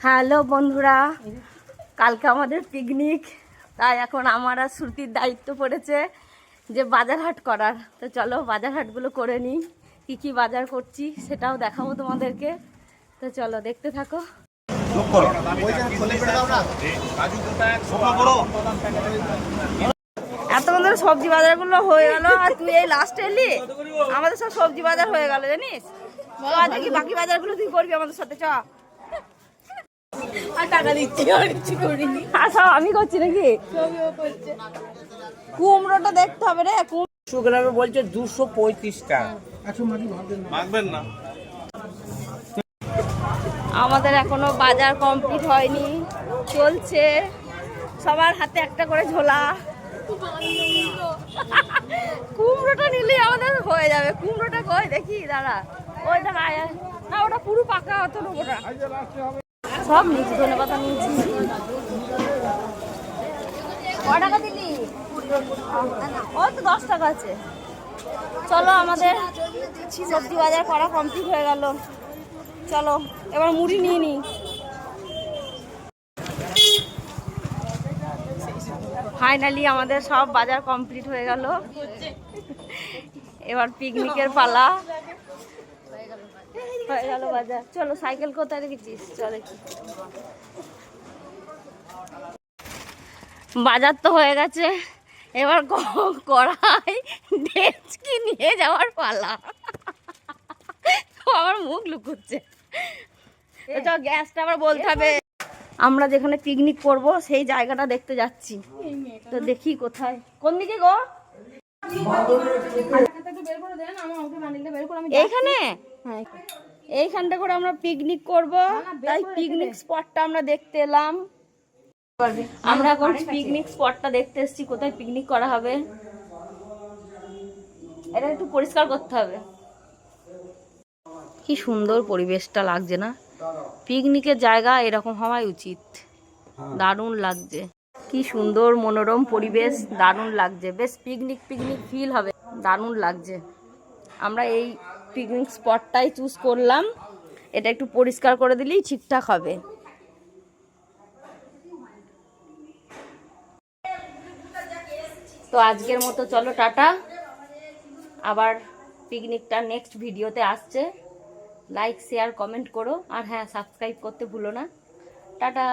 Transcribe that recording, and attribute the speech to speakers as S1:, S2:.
S1: Hello বন্ধুরা, কালকে আমাদের পিকনিক, তাই এখন আমার আর শ্রুতির দায়িত্ব পড়েছে যে বাজার হাট করার। তো চলো বাজার হাটগুলো করে নিই, কী কী বাজার করছি সেটাও দেখাবো তোমাদেরকে। তো চলো দেখতে থাকো। এতক্ষণ সবজি বাজারগুলো হয়ে গেল আর তুই এই লাস্টে এলি, আমাদের সব সবজি বাজার হয়ে গেল জানিস। দেখি বাকি বাজারগুলো তুই করবি আমাদের সাথে, চ। টাকা দিচ্ছি আমি করছি নাকি? কুমড়োটা দেখতে হবে রে।
S2: গ্রামে বলছে 235 টাকা।
S1: আমাদের এখনো বাজার কমপ্লিট হয়নি, চলছে। সবার হাতে একটা করে ঝোলা। কুমড়োটা নিলে আমাদের হয়ে যাবে। কুমড়োটা কই দেখি, দাঁড়া। ওই দেখা না, ওটা পুরো পাকা হতো না। ওটা সব নিচে ধনে পাতা নিয়েছি। ক টাকা দিলি? ওই তো 10 টাকা আছে। চলো আমাদের সবজি বাজার করা কমপ্লিট হয়ে গেল। চলো এবার মুড়ি নিয়ে নিই। ফাইনালি আমাদের সব বাজার কমপ্লিট হয়ে গেল। এবার পিকনিকের পালা হয়ে গেল বাজার। চলো সাইকেল কোথায় রেখেছিস? চলে বাজার তো হয়ে গেছে, এবার কড়াই ডেচকি নিয়ে যাওয়ার পালা। আমার মুখ লুকোচ্ছে। তো গ্যাসটা আবার বলতে হবে। আমরা যেখানে পিকনিক করব সেই জায়গাটা দেখতে যাচ্ছি। তো দেখি কোথায়, কোন দিকে গো? এইখানে, এইখানটা করে আমরা পিকনিক করব, তাই পিকনিক স্পটটা আমরা দেখতে এলাম। আমরা এখন পিকনিক স্পটটা দেখতে এসেছি, কোথায় পিকনিক করা হবে। এটা একটু পরিষ্কার করতে হবে। কি সুন্দর পরিবেশটা লাগছে না? পিকনিকের জায়গা এরকম হওয়াই উচিত। দারুণ লাগছে, কি সুন্দর মনোরম পরিবেশ, দারুণ লাগছে। বেশ পিকনিক পিকনিক ফিল হবে, দারুণ লাগছে। আমরা এই পিকনিক স্পটটাই চুজ করলাম। এটা একটু পরিষ্কার করে দিলেই ঠিকঠাক হবে। তো আজকের মতো চলো টাটা। আবার পিকনিকটা নেক্সট ভিডিওতে আসছে। লাইক শেয়ার কমেন্ট করো, আর হ্যাঁ সাবস্ক্রাইব করতে ভুলো না। টাটা।